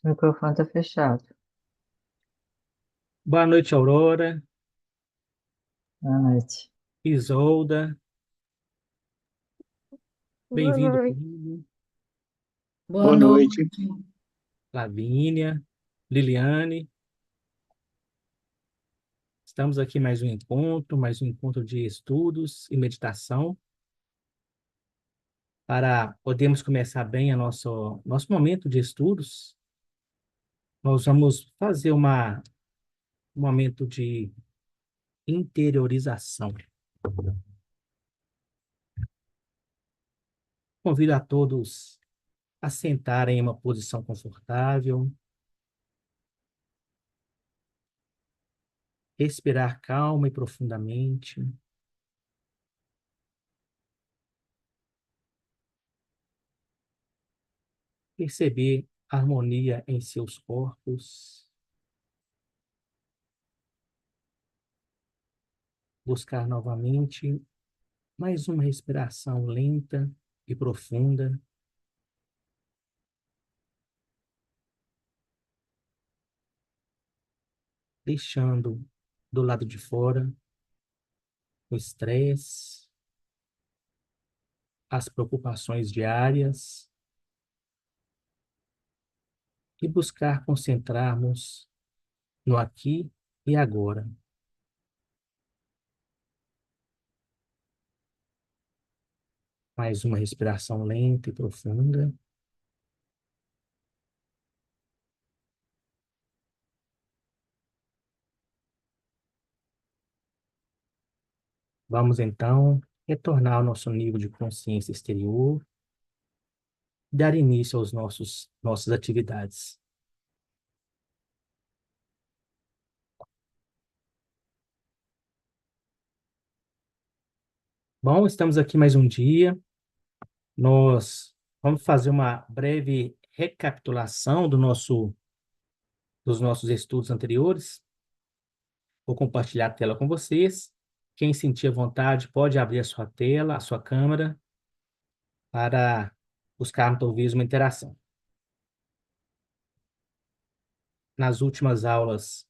O microfone tá fechado. Boa noite, Aurora, Boa noite. Isolda, Boa bem-vindo, noite. querido, Boa Boa noite. noite. Lavínia, Liliane. Estamos aqui mais um encontro de estudos e meditação, para podermos começar bem nosso momento de estudos. Nós vamos fazer um momento de interiorização. Convido a todos a sentarem em uma posição confortável, respirar calma e profundamente. Perceber harmonia em seus corpos, buscar novamente mais uma respiração lenta e profunda, deixando do lado de fora o estresse, as preocupações diárias e buscar concentrarmos no aqui e agora. Mais uma respiração lenta e profunda. Vamos então retornar ao nosso nível de consciência exterior, dar início aos nossas atividades. Bom, estamos aqui mais um dia. Nós vamos fazer uma breve recapitulação dos nossos estudos anteriores. Vou compartilhar a tela com vocês. Quem sentir à vontade pode abrir a sua tela, a sua câmera, para buscar talvez uma interação. Nas últimas aulas,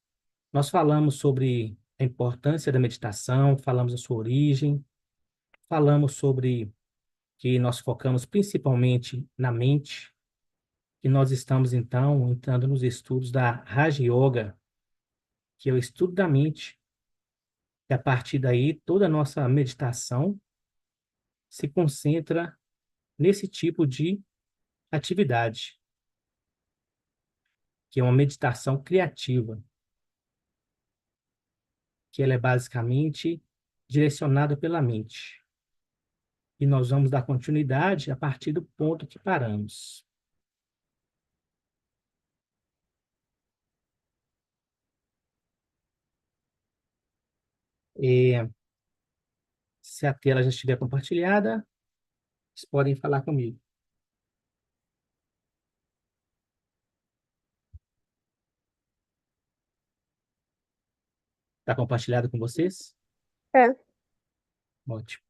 nós falamos sobre a importância da meditação, falamos a sua origem, falamos sobre que nós focamos principalmente na mente, e nós estamos, então, entrando nos estudos da Raja Yoga, que é o estudo da mente, e a partir daí toda a nossa meditação se concentra nesse tipo de atividade, que é uma meditação criativa, que ela é basicamente direcionada pela mente. E nós vamos dar continuidade a partir do ponto que paramos. E, se a tela já estiver compartilhada, vocês podem falar comigo. Está compartilhado com vocês? É. Ótimo.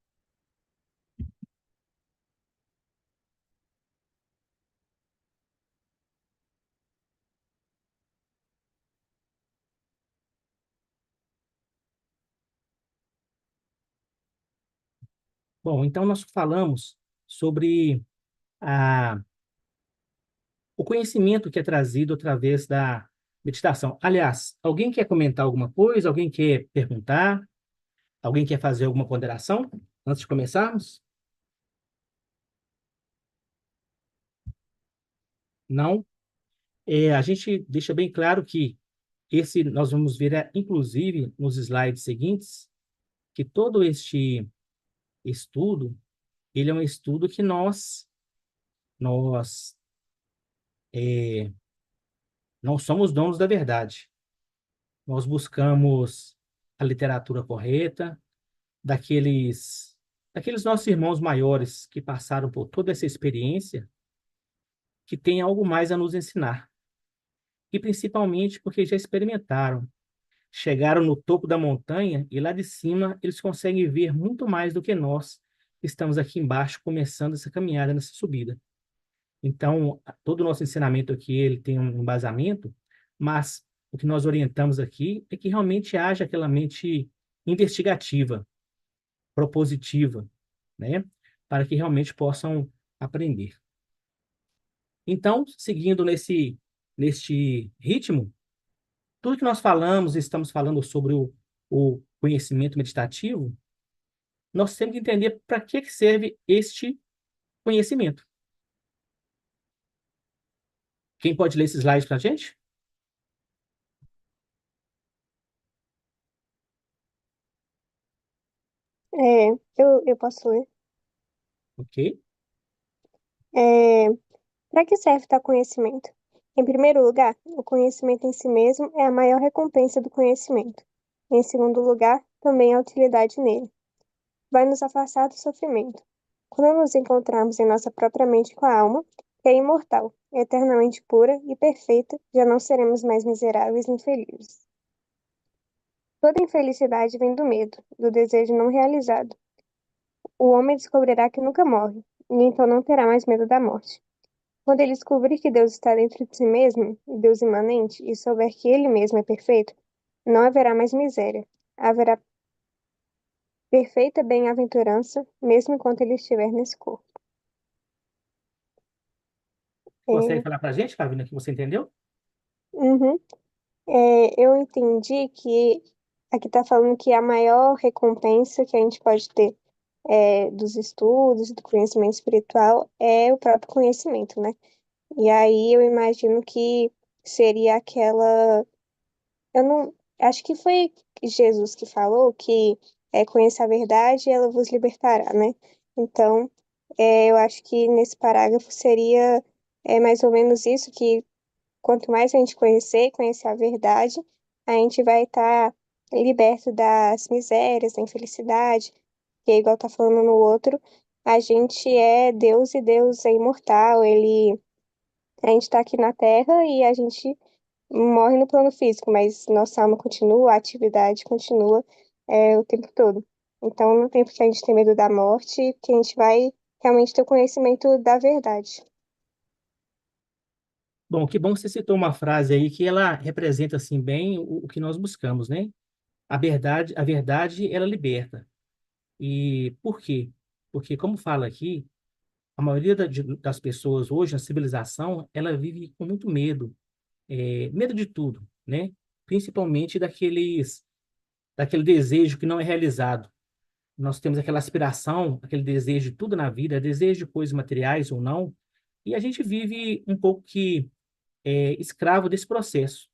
Bom, então nós falamos sobre a o conhecimento que é trazido através da meditação. Aliás, alguém quer comentar alguma coisa? Alguém quer perguntar? Alguém quer fazer alguma ponderação antes de começarmos? Não? A gente deixa bem claro que nós vamos ver, inclusive, nos slides seguintes, que todo este estudo, ele é um estudo que nós não somos donos da verdade. Nós buscamos a literatura correta, daqueles, daqueles nossos irmãos maiores que passaram por toda essa experiência, que têm algo mais a nos ensinar. E principalmente porque já experimentaram, chegaram no topo da montanha e lá de cima eles conseguem ver muito mais do que nós que estamos aqui embaixo começando essa caminhada, nessa subida. Então, todo o nosso ensinamento aqui, ele tem um embasamento, mas o que nós orientamos aqui é que realmente haja aquela mente investigativa, propositiva, né? Para que realmente possam aprender. Então, seguindo neste ritmo, tudo que nós falamos, estamos falando sobre o conhecimento meditativo, nós temos que entender para que serve este conhecimento. Quem pode ler esse slide para a gente? Eu posso ler. Ok. Para que serve tal conhecimento? Em primeiro lugar, o conhecimento em si mesmo é a maior recompensa do conhecimento. Em segundo lugar, também a utilidade nele. Vai nos afastar do sofrimento. Quando nos encontrarmos em nossa própria mente com a alma, que é imortal, eternamente pura e perfeita, já não seremos mais miseráveis e infelizes. Toda infelicidade vem do medo, do desejo não realizado. O homem descobrirá que nunca morre, e então não terá mais medo da morte. Quando ele descobrir que Deus está dentro de si mesmo, Deus imanente, e souber que ele mesmo é perfeito, não haverá mais miséria. Haverá perfeita bem-aventurança, mesmo enquanto ele estiver nesse corpo. Consegue É, falar para a gente, Carolina, que você entendeu? uhum. Eu entendi que aqui está falando que a maior recompensa que a gente pode ter dos estudos, do conhecimento espiritual, é o próprio conhecimento, né? E aí eu imagino que seria aquela. Eu não. Acho que foi Jesus que falou que conhecer a verdade, ela vos libertará, né? Então, eu acho que nesse parágrafo seria mais ou menos isso, que quanto mais a gente conhecer a verdade, a gente vai estar liberto das misérias, da infelicidade, que é igual tá falando no outro, a gente é Deus e Deus é imortal, a gente tá aqui na Terra e a gente morre no plano físico, mas nossa alma continua, a atividade continua o tempo todo. Então, no tempo que a gente tem medo da morte, que a gente vai realmente ter o conhecimento da verdade. Bom, que bom que você citou uma frase aí que ela representa assim bem o que nós buscamos, né? A verdade, ela liberta. E por quê? Porque, como fala aqui, a maioria das pessoas hoje, na civilização, ela vive com muito medo, medo de tudo, né? Principalmente daquele desejo que não é realizado. Nós temos aquela aspiração, aquele desejo de tudo na vida, desejo de coisas materiais ou não, e a gente vive um pouco que escravo desse processo.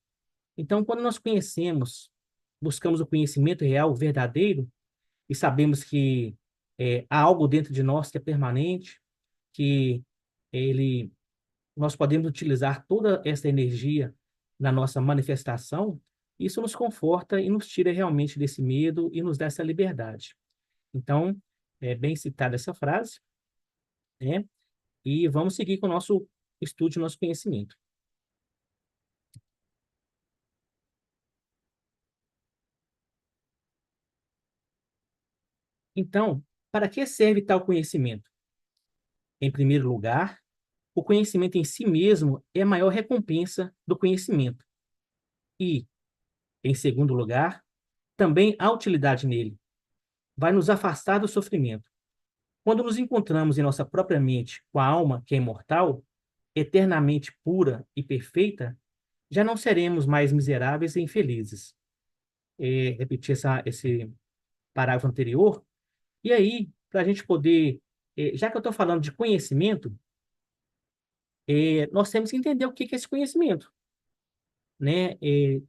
Então, quando nós conhecemos, buscamos o conhecimento real, verdadeiro, e sabemos que há algo dentro de nós que é permanente, que ele, nós podemos utilizar toda essa energia na nossa manifestação, isso nos conforta e nos tira realmente desse medo e nos dá essa liberdade. Então, é bem citada essa frase, né? E vamos seguir com o nosso estudo, nosso conhecimento. Então, para que serve tal conhecimento? Em primeiro lugar, o conhecimento em si mesmo é a maior recompensa do conhecimento. E, em segundo lugar, também há utilidade nele. Vai nos afastar do sofrimento. Quando nos encontramos em nossa própria mente com a alma que é imortal, eternamente pura e perfeita, já não seremos mais miseráveis e infelizes. Repetir esse parágrafo anterior. E aí, para a gente poder, já que eu estou falando de conhecimento, nós temos que entender o que que é esse conhecimento, né?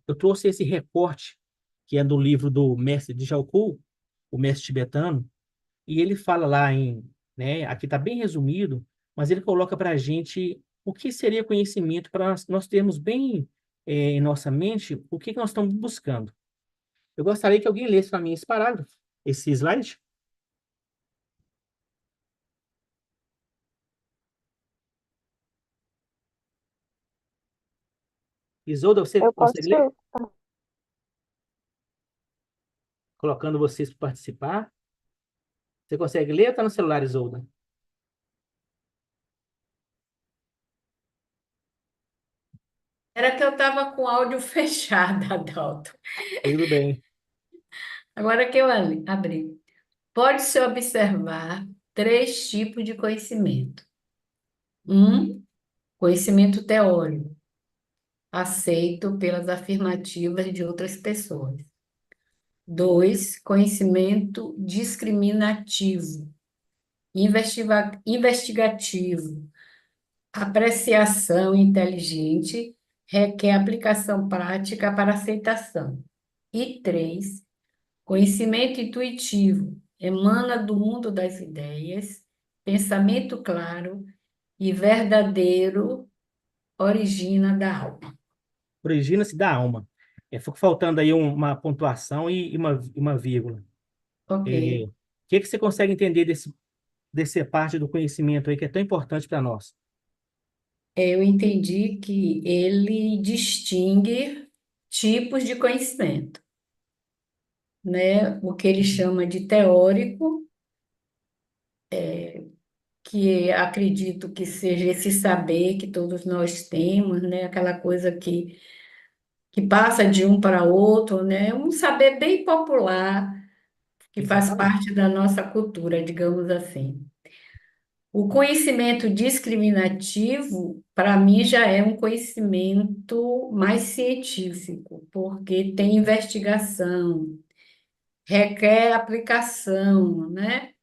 Eu trouxe esse recorte, que é do livro do mestre de Jalku, o mestre tibetano, e ele fala lá né, aqui está bem resumido, mas ele coloca para a gente o que seria conhecimento para nós termos bem em nossa mente o que que nós estamos buscando. Eu gostaria que alguém lesse para mim esse parágrafo, esse slide. Isolda, você Eu consegue ler? posso. Colocando vocês para participar. Você consegue ler ou está no celular, Isolda? Era que eu estava com o áudio fechado, Adalto. Tudo bem. Agora que eu abri. Pode-se observar três tipos de conhecimento. Um, conhecimento teórico, aceito pelas afirmativas de outras pessoas. Dois, conhecimento discriminativo, investigativo, apreciação inteligente, requer aplicação prática para aceitação. E três, conhecimento intuitivo, emana do mundo das ideias, pensamento claro e verdadeiro, origina da alma. Origina-se da alma. Ficou faltando aí uma pontuação e uma vírgula. Ok. O que você consegue entender dessa parte do conhecimento aí que é tão importante para nós? Eu entendi que ele distingue tipos de conhecimento, né? O que ele chama de teórico, que acredito que seja esse saber que todos nós temos, né? Aquela coisa que passa de um para outro, né? Um saber bem popular, que faz Exatamente. parte da nossa cultura, digamos assim. O conhecimento discriminativo, para mim, já é um conhecimento mais científico, porque tem investigação, requer aplicação, né?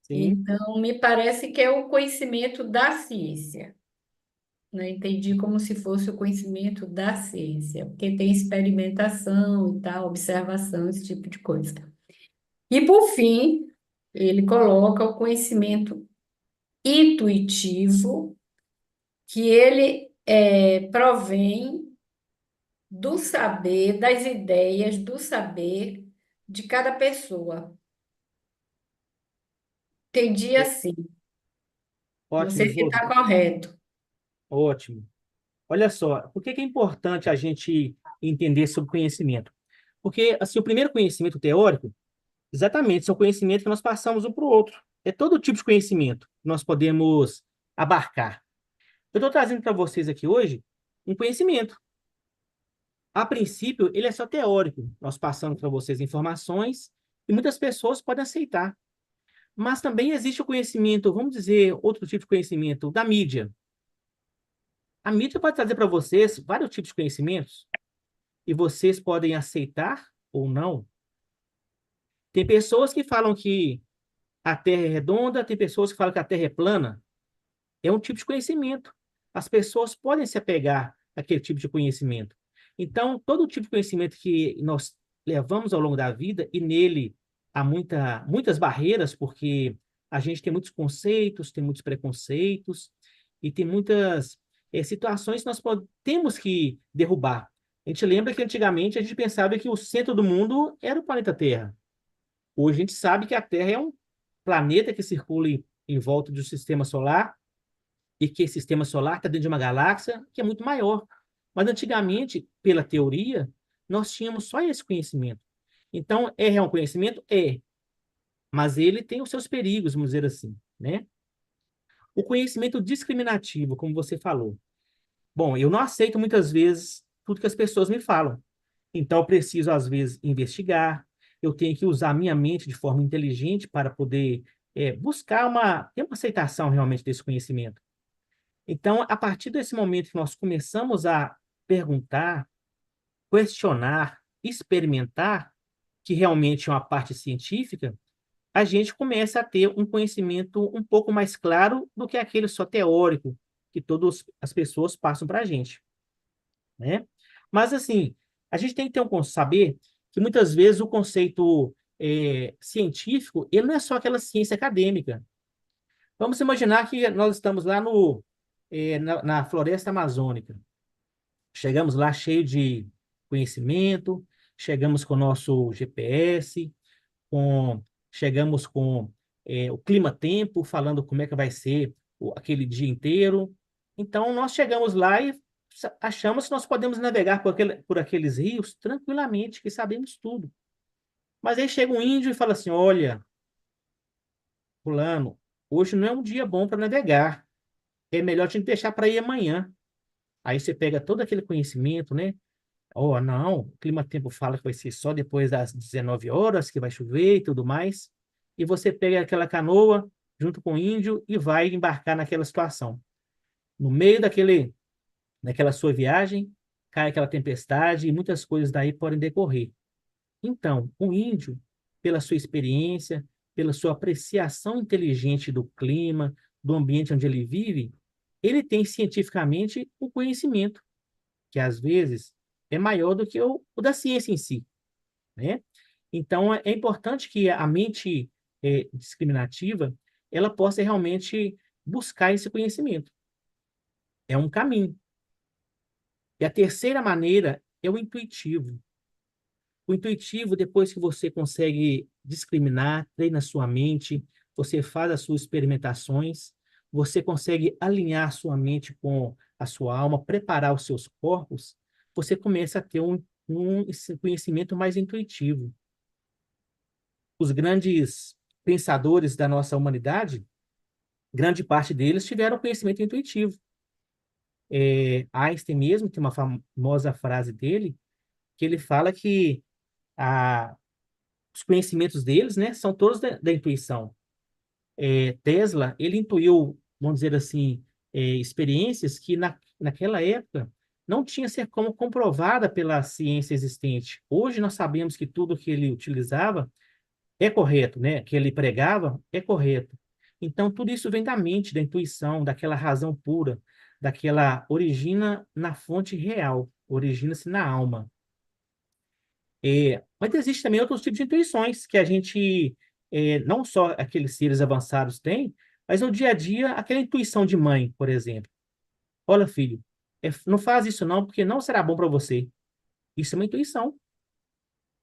Sim, Então, me parece que é o conhecimento da ciência, né? Entendi como se fosse o conhecimento da ciência, porque tem experimentação e tal, observação, esse tipo de coisa. E, por fim, ele coloca o conhecimento intuitivo, que ele provém do saber, das ideias, do saber de cada pessoa. Entendi assim. Não ótimo, sei se Josi. está correto. Ótimo. Olha só, por que que é importante a gente entender sobre conhecimento? Porque, assim, o primeiro conhecimento teórico, exatamente, são conhecimentos que nós passamos um para o outro. É todo tipo de conhecimento que nós podemos abarcar. Eu estou trazendo para vocês aqui hoje um conhecimento. A princípio, ele é só teórico. Nós passamos para vocês informações e muitas pessoas podem aceitar. Mas também existe o conhecimento, vamos dizer, outro tipo de conhecimento da mídia. A mídia pode trazer para vocês vários tipos de conhecimentos e vocês podem aceitar ou não. Tem pessoas que falam que a Terra é redonda, tem pessoas que falam que a Terra é plana. É um tipo de conhecimento. As pessoas podem se apegar àquele tipo de conhecimento. Então, todo tipo de conhecimento que nós levamos ao longo da vida, e nele há muitas barreiras, porque a gente tem muitos conceitos, tem muitos preconceitos, e tem muitas situações que nós temos que derrubar. A gente lembra que antigamente a gente pensava que o centro do mundo era o planeta Terra. Hoje a gente sabe que a Terra é um planeta que circula em volta do sistema solar, e que esse sistema solar está dentro de uma galáxia que é muito maior. Mas antigamente, pela teoria, nós tínhamos só esse conhecimento. Então, é real um conhecimento? É, mas ele tem os seus perigos, vamos dizer assim, né? O conhecimento discriminativo, como você falou. Bom, eu não aceito muitas vezes tudo que as pessoas me falam. Então, eu preciso, às vezes, investigar, eu tenho que usar a minha mente de forma inteligente para poder buscar ter uma aceitação realmente desse conhecimento. Então, a partir desse momento que nós começamos a perguntar, questionar, experimentar, que realmente é uma parte científica, a gente começa a ter um conhecimento um pouco mais claro do que aquele só teórico que todas as pessoas passam para a gente, né? Mas, assim, a gente tem que ter saber que muitas vezes o conceito científico, ele não é só aquela ciência acadêmica. Vamos imaginar que nós estamos lá na floresta amazônica. Chegamos lá cheio de conhecimento, chegamos com o nosso GPS, chegamos com o clima-tempo, falando como é que vai ser aquele dia inteiro. Então, nós chegamos lá e achamos que nós podemos navegar por aqueles rios tranquilamente, que sabemos tudo. Mas aí chega um índio e fala assim: olha, fulano, hoje não é um dia bom para navegar. É melhor te deixar para ir amanhã. Aí você pega todo aquele conhecimento, né? Oh, não, o clima-tempo fala que vai ser só depois das 19 horas que vai chover e tudo mais. E você pega aquela canoa junto com o índio e vai embarcar naquela situação. No meio daquela sua viagem, cai aquela tempestade e muitas coisas daí podem decorrer. Então, o índio, pela sua experiência, pela sua apreciação inteligente do clima, do ambiente onde ele vive, ele tem cientificamente o conhecimento, que às vezes é maior do que o da ciência em si, né? Então, é importante que a mente discriminativa ela possa realmente buscar esse conhecimento. É um caminho. E a terceira maneira é o intuitivo. O intuitivo, depois que você consegue discriminar, treina a sua mente, você faz as suas experimentações, você consegue alinhar a sua mente com a sua alma, preparar os seus corpos, você começa a ter esse conhecimento mais intuitivo. Os grandes pensadores da nossa humanidade, grande parte deles tiveram conhecimento intuitivo. Einstein mesmo tem uma famosa frase dele, que ele fala que a, os conhecimentos deles, né, são todos da intuição. Tesla, ele intuiu, vamos dizer assim, experiências que naquela época não tinha ser como comprovada pela ciência existente. Hoje nós sabemos que tudo que ele utilizava é correto, né? Que ele pregava é correto. Então, tudo isso vem da mente, da intuição, daquela razão pura, daquela origina na fonte real, origina-se na alma. Mas existem também outros tipos de intuições que a gente, não só aqueles seres avançados têm, mas no dia a dia, aquela intuição de mãe, por exemplo. Olha, filho, não faz isso não, porque não será bom para você. Isso é uma intuição,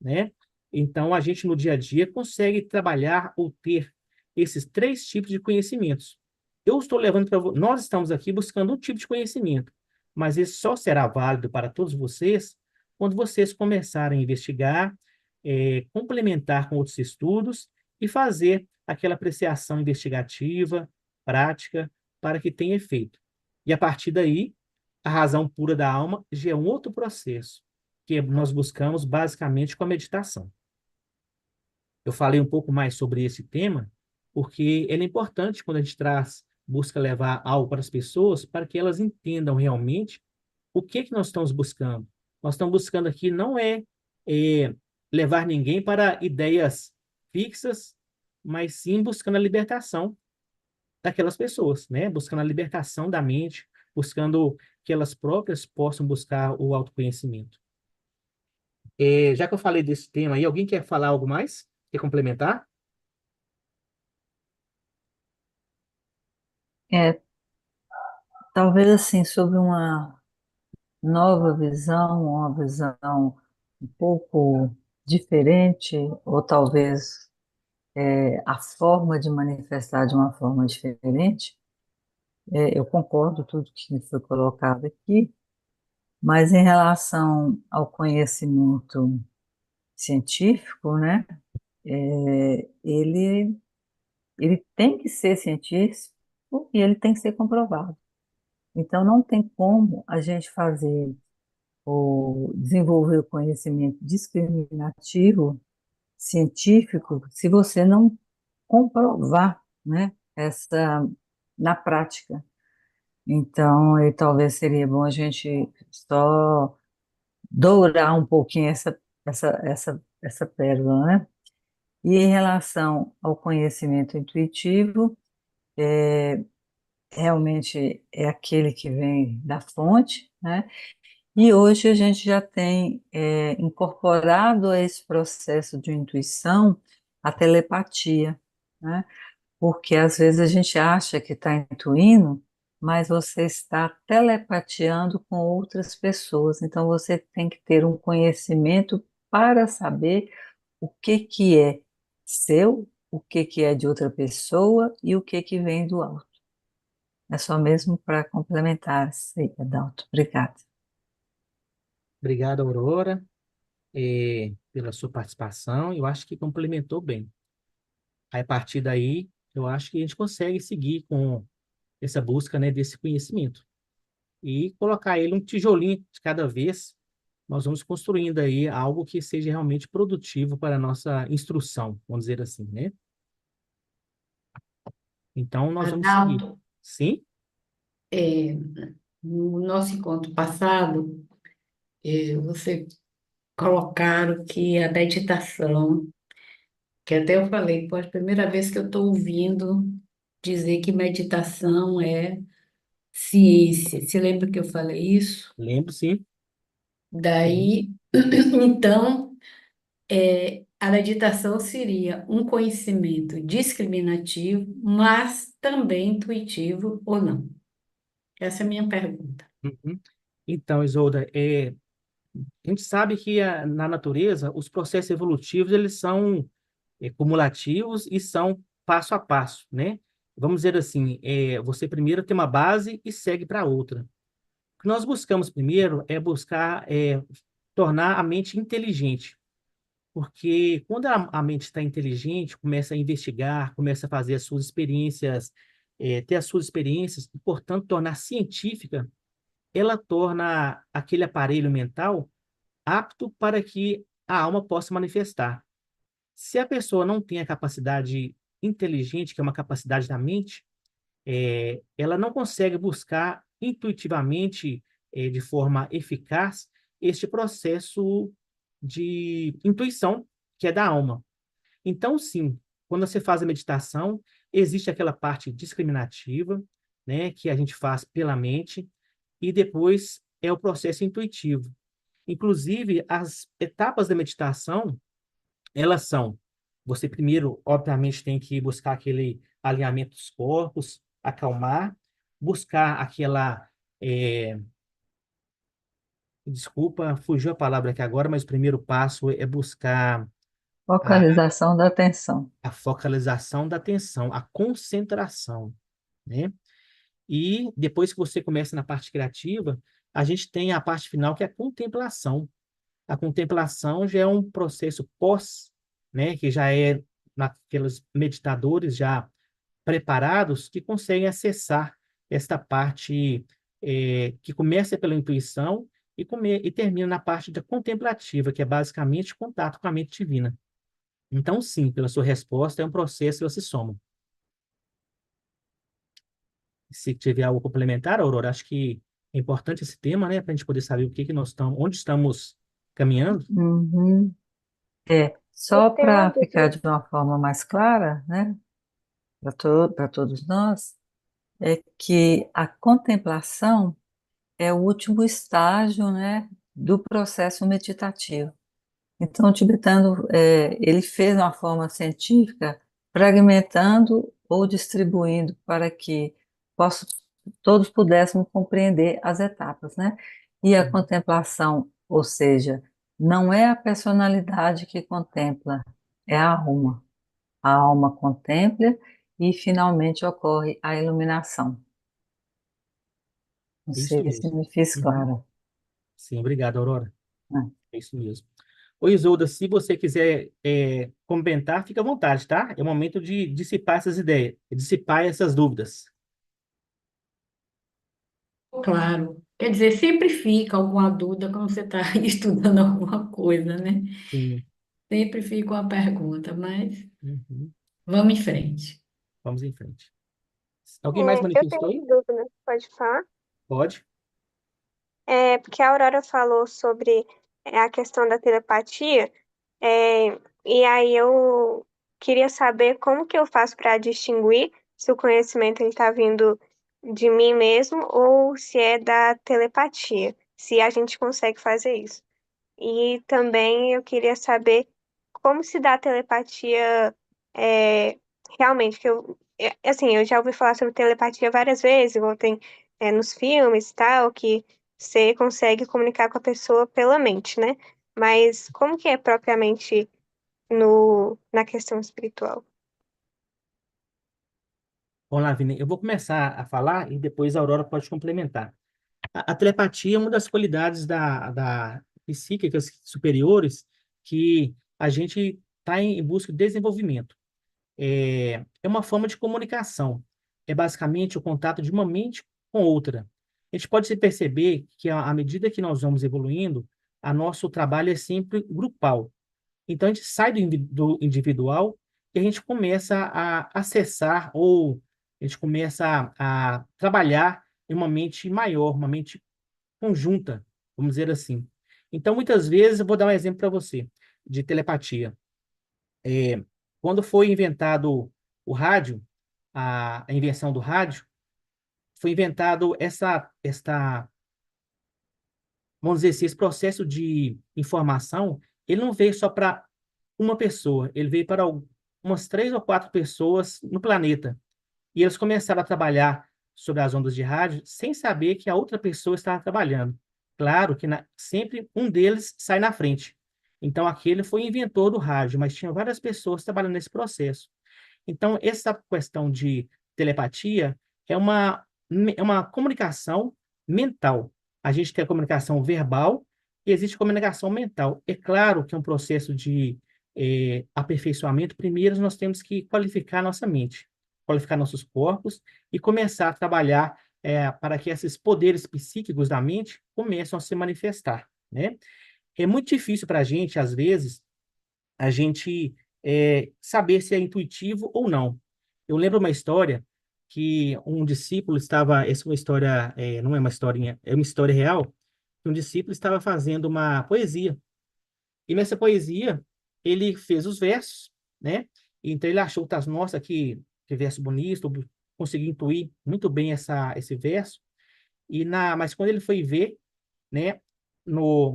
né? Então, a gente no dia a dia consegue trabalhar ou ter esses três tipos de conhecimentos. Eu estou levando para nós estamos aqui buscando um tipo de conhecimento, mas esse só será válido para todos vocês quando vocês começarem a investigar, complementar com outros estudos e fazer aquela apreciação investigativa, prática, para que tenha efeito. E a partir daí, a razão pura da alma já é um outro processo que nós buscamos basicamente com a meditação. Eu falei um pouco mais sobre esse tema, porque ele é importante quando a gente busca levar algo para as pessoas, para que elas entendam realmente o que nós estamos buscando. Nós estamos buscando aqui não é levar ninguém para ideias fixas, mas sim buscando a libertação daquelas pessoas, né? Buscando a libertação da mente, buscando que elas próprias possam buscar o autoconhecimento. Já que eu falei desse tema aí, alguém quer falar algo mais? Quer complementar? É, talvez assim, sobre uma nova visão, uma visão um pouco diferente, ou talvez a forma de manifestar de uma forma diferente. Eu concordo com tudo que foi colocado aqui, mas em relação ao conhecimento científico, né, ele tem que ser científico e ele tem que ser comprovado. Então, não tem como a gente fazer ou desenvolver o conhecimento discriminativo científico se você não comprovar, né, essa na prática. Então, talvez seria bom a gente só dourar um pouquinho essa pérola, né? E em relação ao conhecimento intuitivo, realmente é aquele que vem da fonte, né? E hoje a gente já tem incorporado a esse processo de intuição a telepatia, né? Porque às vezes a gente acha que está intuindo, mas você está telepateando com outras pessoas. Então você tem que ter um conhecimento para saber o que é seu, o que é de outra pessoa e o que vem do alto. É só mesmo para complementar, sim, Adalto. Obrigada. Obrigado, Aurora, pela sua participação. Eu acho que complementou bem. Aí, a partir daí, eu acho que a gente consegue seguir com essa busca, né, desse conhecimento. e colocar ele um tijolinho de cada vez. Nós vamos construindo aí algo que seja realmente produtivo para a nossa instrução, vamos dizer assim, né? Então, nós vamos seguir. Adalto, Sim? é, no nosso encontro passado, você colocaram que a meditação, que até eu falei, pô, é a primeira vez que eu estou ouvindo dizer que meditação é ciência. Você lembra que eu falei isso? Lembro, sim. Sim. Daí, então, a meditação seria um conhecimento discriminativo, mas também intuitivo ou não? Essa é a minha pergunta. Uhum. Então, Isolda, a gente sabe que na natureza os processos evolutivos eles são cumulativos e são passo a passo, né? Vamos dizer assim, você primeiro tem uma base e segue para outra. O que nós buscamos primeiro é buscar tornar a mente inteligente, porque quando a mente está inteligente, começa a investigar, começa a fazer as suas experiências, ter as suas experiências, e, portanto, tornar científica, ela torna aquele aparelho mental apto para que a alma possa manifestar. Se a pessoa não tem a capacidade inteligente, que é uma capacidade da mente, ela não consegue buscar intuitivamente, de forma eficaz, este processo de intuição que é da alma. Então, sim, quando você faz a meditação, existe aquela parte discriminativa, né, que a gente faz pela mente, e depois é o processo intuitivo. Inclusive, as etapas da meditação, elas são: você primeiro, obviamente, tem que buscar aquele alinhamento dos corpos, acalmar, buscar aquela. é, Desculpa, fugiu a palavra aqui agora, mas o primeiro passo é buscar a, Focalização da atenção. a focalização da atenção, a concentração, né? E depois que você começa na parte criativa, a gente tem a parte final, que é a contemplação. A contemplação já é um processo pós, né, que já é naqueles meditadores já preparados que conseguem acessar esta parte que começa pela intuição e termina na parte da contemplativa, que é basicamente contato com a mente divina. Então, sim, pela sua resposta, é um processo que você soma. Se tiver algo complementar, Aurora, acho que é importante esse tema, né, para a gente poder saber o que que nós estamos, onde estamos caminhando. Uhum. Eu Só tenho uma para ficar dúvida. de uma forma mais clara, né, para todos nós, é que a contemplação é o último estágio, né, do processo meditativo. Então, o tibetano, ele fez de uma forma científica, fragmentando ou distribuindo para que possa, todos pudéssemos compreender as etapas, né? E a Uhum. contemplação, ou seja, não é a personalidade que contempla, é a alma. A alma contempla e finalmente ocorre a iluminação. Não Isso sei se mesmo. me fiz Uhum. clara, Sim, obrigado, Aurora. né? É isso mesmo. Ô, Isolda, se você quiser comentar, fica à vontade, tá? É o momento de dissipar essas ideias, dissipar essas dúvidas. Claro. Quer dizer, sempre fica alguma dúvida quando você está estudando alguma coisa, né? Sim. Sempre fica uma pergunta, mas Uhum. vamos em frente. Vamos em frente. Alguém mais Eu tenho manifestou aí? uma dúvida, pode falar? Pode. Porque a Aurora falou sobre a questão da telepatia, e aí eu queria saber como que eu faço para distinguir se o conhecimento está vindo de mim mesmo ou se é da telepatia, se a gente consegue fazer isso. E também eu queria saber como se dá a telepatia é, realmente, que assim, eu já ouvi falar sobre telepatia várias vezes, igual tem nos filmes e tal, que você consegue comunicar com a pessoa pela mente, né? Mas como que é propriamente na questão espiritual? Vamos lá, Vini. Eu vou começar a falar e depois a Aurora pode complementar. A telepatia é uma das qualidades da psíquicas superiores que a gente está em busca de desenvolvimento. É uma forma de comunicação. É basicamente o contato de uma mente com outra. A gente pode perceber que, à medida que nós vamos evoluindo, a nosso trabalho é sempre grupal. Então, a gente sai do individual e a gente começa a acessar ou a gente começa a trabalhar em uma mente maior, uma mente conjunta, vamos dizer assim. Então, muitas vezes, eu vou dar um exemplo para você de telepatia. Quando foi inventado o rádio, a invenção do rádio, foi inventado vamos dizer assim, esse processo de informação, ele não veio só para uma pessoa, ele veio para umas 3 ou 4 pessoas no planeta. E eles começaram a trabalhar sobre as ondas de rádio sem saber que a outra pessoa estava trabalhando. Claro que sempre um deles sai na frente. Então, aquele foi o inventor do rádio, mas tinha várias pessoas trabalhando nesse processo. Então, essa questão de telepatia é uma comunicação mental. A gente tem a comunicação verbal e existe a comunicação mental. É claro que é um processo de aperfeiçoamento. Primeiro, nós temos que qualificar nossa mente, qualificar nossos corpos e começar a trabalhar para que esses poderes psíquicos da mente comecem a se manifestar, né? É muito difícil para a gente saber se é intuitivo ou não. Eu lembro uma história que um discípulo estava, essa é uma história, não é uma historinha, é uma história real, que um discípulo estava fazendo uma poesia. E nessa poesia, ele fez os versos, né? Então ele achou, tá, nossa, que verso bonito, conseguiu intuir muito bem esse verso. Mas quando ele foi ver, né,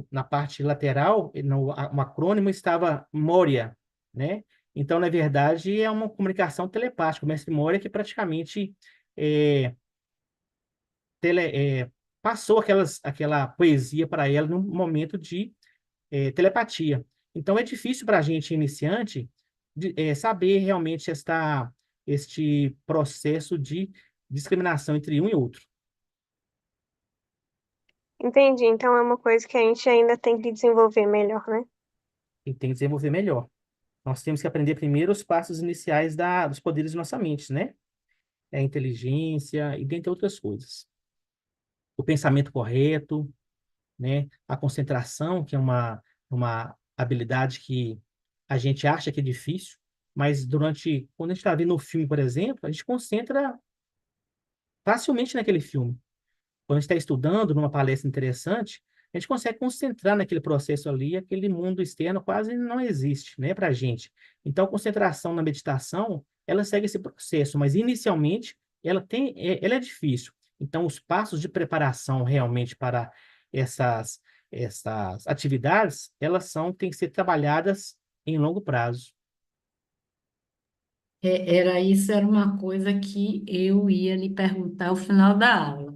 na parte lateral, um acrônimo estava Moria, né? Então, na verdade, é uma comunicação telepática. O mestre Moria que praticamente é, tele, é, passou aquela poesia para ela num momento de telepatia. Então, é difícil para a gente iniciante saber realmente este processo de discriminação entre um e outro. Entendi. Então é uma coisa que a gente ainda tem que desenvolver melhor, né? E tem que desenvolver melhor. Nós temos que aprender primeiro os passos iniciais dos poderes de nossa mente, né? A inteligência e dentre outras coisas. O pensamento correto, né? A concentração, que é uma habilidade que a gente acha que é difícil, mas quando a gente está vendo um filme, por exemplo, a gente concentra facilmente naquele filme. Quando a gente está estudando numa palestra interessante, a gente consegue concentrar naquele processo ali, aquele mundo externo quase não existe, né, para a gente. Então, a concentração na meditação, ela segue esse processo, mas inicialmente ela é difícil. Então, os passos de preparação realmente para essas, essas atividades, têm que ser trabalhadas em longo prazo. Era uma coisa que eu ia lhe perguntar ao final da aula,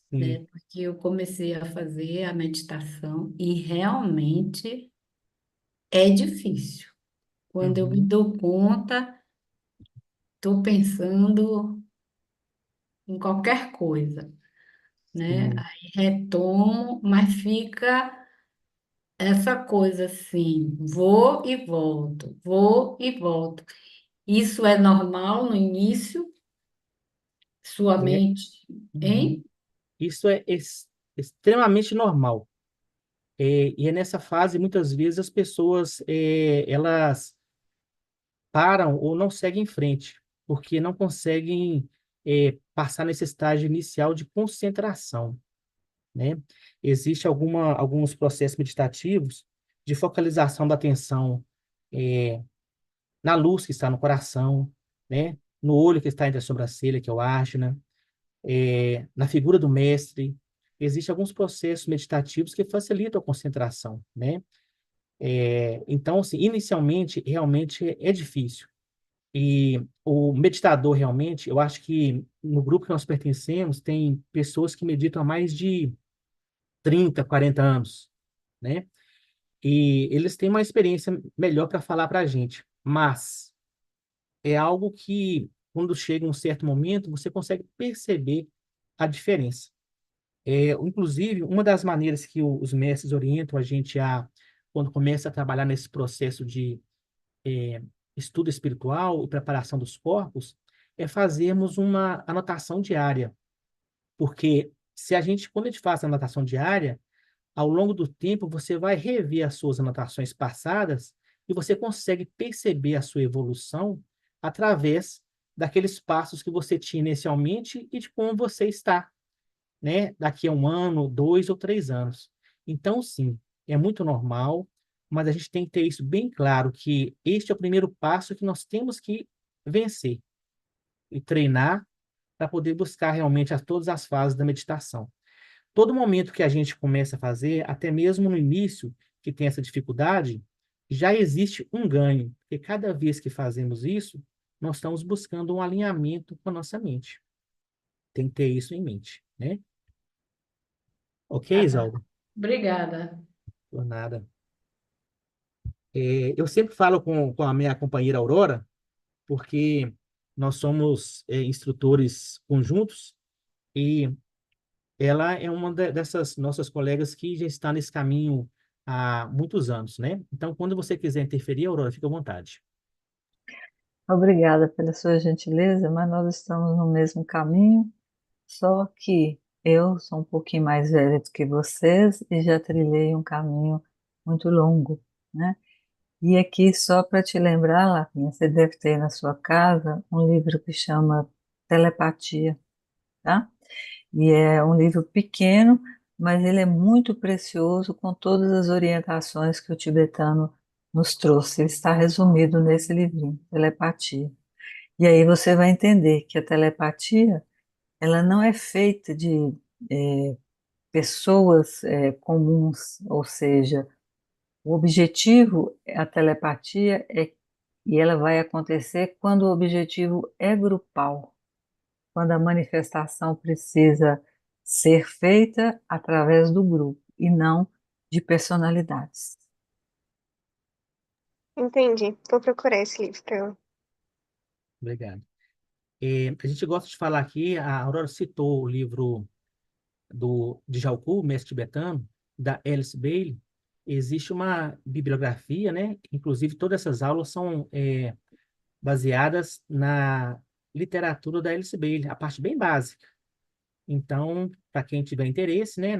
Sim. né? Porque eu comecei a fazer a meditação e realmente é difícil. Quando eu me Uhum. dou conta, estou pensando em qualquer coisa, né? Sim. Aí retomo, mas fica essa coisa assim, vou e volto, vou e volto. Isso é normal no início, sua É. mente, Uhum. hein? Isso é extremamente normal. E é nessa fase, muitas vezes, as pessoas elas param ou não seguem em frente, porque não conseguem passar nesse estágio inicial de concentração, né? Existe alguns processos meditativos de focalização da atenção eh, na luz que está no coração, né? No olho que está entre a sobrancelha, que é o ajna, na figura do mestre. Existem alguns processos meditativos que facilitam a concentração, né? Então, assim, inicialmente, realmente é difícil. E o meditador, realmente, eu acho que no grupo que nós pertencemos, tem pessoas que meditam há mais de 30, 40 anos, né? E eles têm uma experiência melhor para falar para a gente. Mas é algo que, quando chega um certo momento, você consegue perceber a diferença. Inclusive, uma das maneiras que os mestres orientam a gente quando começa a trabalhar nesse processo de estudo espiritual e preparação dos corpos, é fazermos uma anotação diária, porque quando a gente faz a natação diária, ao longo do tempo, você vai rever as suas anotações passadas e você consegue perceber a sua evolução através daqueles passos que você tinha inicialmente e de como você está, né? Daqui a 1 ano, 2 ou 3 anos. Então, sim, é muito normal, mas a gente tem que ter isso bem claro, que este é o primeiro passo que nós temos que vencer e treinar para poder buscar realmente todas as fases da meditação. Todo momento que a gente começa a fazer, até mesmo no início, que tem essa dificuldade, já existe um ganho, porque cada vez que fazemos isso, nós estamos buscando um alinhamento com a nossa mente. Tem que ter isso em mente, né? Ok, Ah, tá. Isaldo? Obrigada. Por nada. Eu sempre falo com a minha companheira Aurora, porque nós somos instrutores conjuntos e ela é uma dessas nossas colegas que já está nesse caminho há muitos anos, né? Então, quando você quiser interferir, Aurora, fica à vontade. Obrigada pela sua gentileza, mas nós estamos no mesmo caminho, só que eu sou um pouquinho mais velha do que vocês e já trilhei um caminho muito longo, né? E aqui, só para te lembrar, Lapinha, você deve ter na sua casa um livro que chama Telepatia, tá? E é um livro pequeno, mas ele é muito precioso com todas as orientações que o tibetano nos trouxe. Ele está resumido nesse livrinho, Telepatia. E aí você vai entender que a telepatia, ela não é feita de pessoas comuns, ou seja, o objetivo, a telepatia, e ela vai acontecer quando o objetivo é grupal, quando a manifestação precisa ser feita através do grupo e não de personalidades. Entendi. Vou procurar esse livro para eu. Obrigado. A gente gosta de falar aqui, a Aurora citou o livro de Jalku, mestre tibetano, da Alice Bailey. Existe uma bibliografia, né? Inclusive, todas essas aulas são baseadas na literatura da Alice Bailey, a parte bem básica. Então, para quem tiver interesse, né,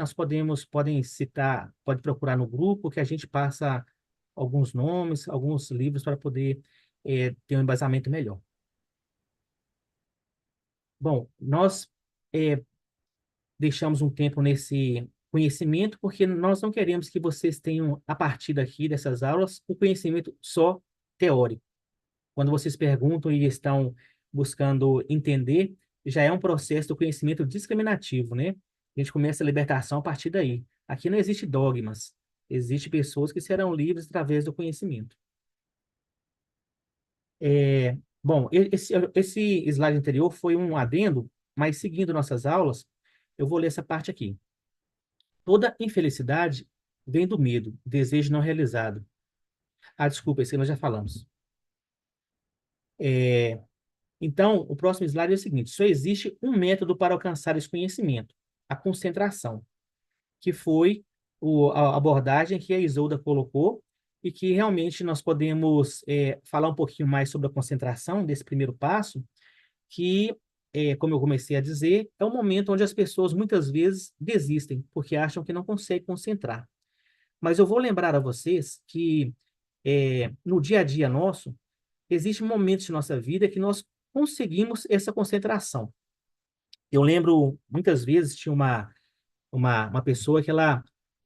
podem citar, pode procurar no grupo que a gente passa alguns nomes, alguns livros para poder ter um embasamento melhor. Bom, nós eh, deixamos um tempo nesse conhecimento porque nós não queremos que vocês tenham, a partir daqui dessas aulas, um conhecimento só teórico. Quando vocês perguntam e estão buscando entender, já é um processo do conhecimento discriminativo, né? A gente começa a libertação a partir daí. Aqui não existe dogmas, existem pessoas que serão livres através do conhecimento. Bom, esse slide anterior foi um adendo, mas seguindo nossas aulas, eu vou ler essa parte aqui. Toda infelicidade vem do medo, desejo não realizado. Ah, desculpa, esse nós já falamos. Então, o próximo slide é o seguinte: só existe um método para alcançar esse conhecimento, a concentração, que foi a abordagem que a Isolda colocou e que realmente nós podemos falar um pouquinho mais sobre a concentração desse primeiro passo, que, como eu comecei a dizer, é um momento onde as pessoas muitas vezes desistem, porque acham que não conseguem concentrar. Mas eu vou lembrar a vocês que no dia a dia nosso, existem momentos de nossa vida que nós conseguimos essa concentração. Eu lembro, muitas vezes, tinha uma pessoa que ela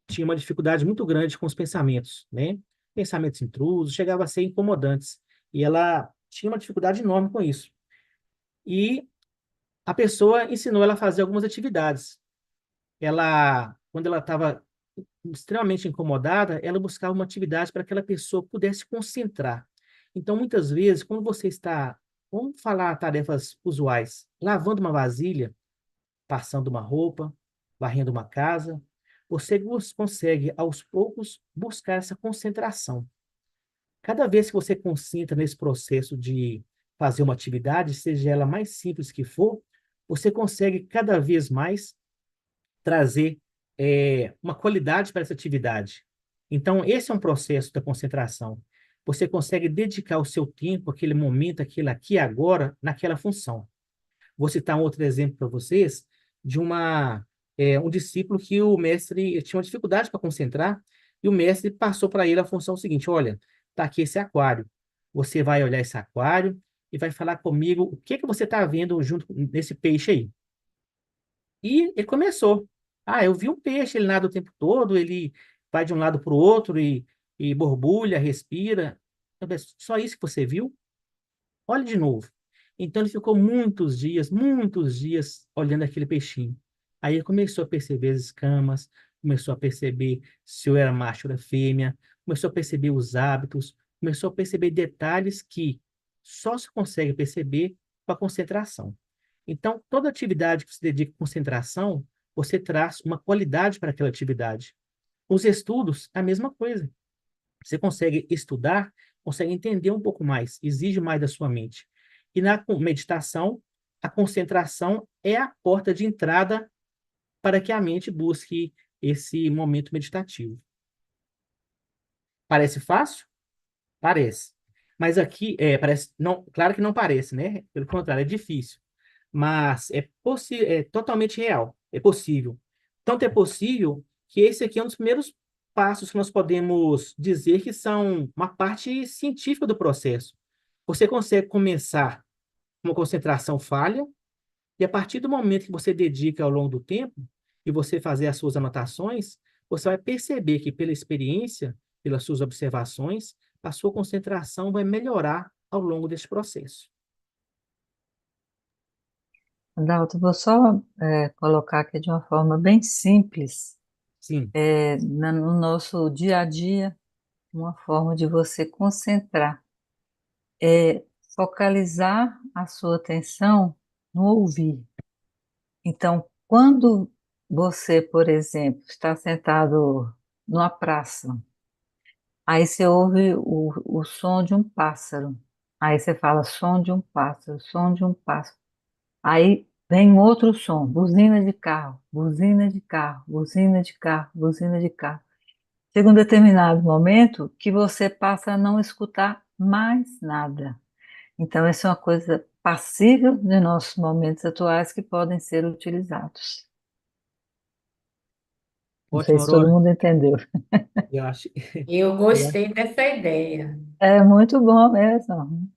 tinha uma dificuldade muito grande com os pensamentos, né? Pensamentos intrusos, chegava a ser incomodantes. E ela tinha uma dificuldade enorme com isso. E a pessoa ensinou ela a fazer algumas atividades. Quando ela estava extremamente incomodada, ela buscava uma atividade para que aquela pessoa pudesse concentrar. Então, muitas vezes, quando você está, vamos falar tarefas usuais, lavando uma vasilha, passando uma roupa, varrendo uma casa, você consegue, aos poucos, buscar essa concentração. Cada vez que você concentra nesse processo de fazer uma atividade, seja ela mais simples que for, você consegue cada vez mais trazer uma qualidade para essa atividade. Então, esse é um processo da concentração. Você consegue dedicar o seu tempo, aquele momento, aquilo aqui agora, naquela função. Vou citar um outro exemplo para vocês de um discípulo que o mestre tinha uma dificuldade para concentrar, e o mestre passou para ele a função seguinte: olha, tá aqui esse aquário. Você vai olhar esse aquário e vai falar comigo o que que você está vendo junto nesse peixe aí. E ele começou. Ah, eu vi um peixe, ele nada o tempo todo, ele vai de um lado para o outro e borbulha, respira. Eu disse, só isso que você viu? Olhe de novo. Então ele ficou muitos dias olhando aquele peixinho. Aí ele começou a perceber as escamas, começou a perceber se eu era macho ou era fêmea, começou a perceber os hábitos, começou a perceber detalhes que só se consegue perceber com a concentração. Então, toda atividade que se dedica à concentração, você traz uma qualidade para aquela atividade. Os estudos, a mesma coisa. Você consegue estudar, consegue entender um pouco mais, exige mais da sua mente. E na meditação, a concentração é a porta de entrada para que a mente busque esse momento meditativo. Parece fácil? Parece. Mas aqui, parece, não, claro que não parece, né? Pelo contrário, é difícil. Mas é totalmente real, é possível. Tanto é possível que esse aqui é um dos primeiros passos que nós podemos dizer que são uma parte científica do processo. Você consegue começar com uma concentração falha, e a partir do momento que você dedica ao longo do tempo, e você fazer as suas anotações, você vai perceber que pela experiência, pelas suas observações, a sua concentração vai melhorar ao longo desse processo. Adalto, vou só colocar aqui de uma forma bem simples, Sim, no nosso dia a dia, uma forma de você concentrar, é focalizar a sua atenção no ouvir. Então, quando você, por exemplo, está sentado numa praça, aí você ouve o som de um pássaro, aí você fala som de um pássaro, som de um pássaro. Aí vem outro som, buzina de carro, buzina de carro, buzina de carro, buzina de carro. Chega um determinado momento que você passa a não escutar mais nada. Então, essa é uma coisa passível de nossos momentos atuais que podem ser utilizados. Não sei ótimo, se todo Aurora. mundo entendeu. Eu acho, Eu eu acho. gostei dessa ideia. É muito bom mesmo.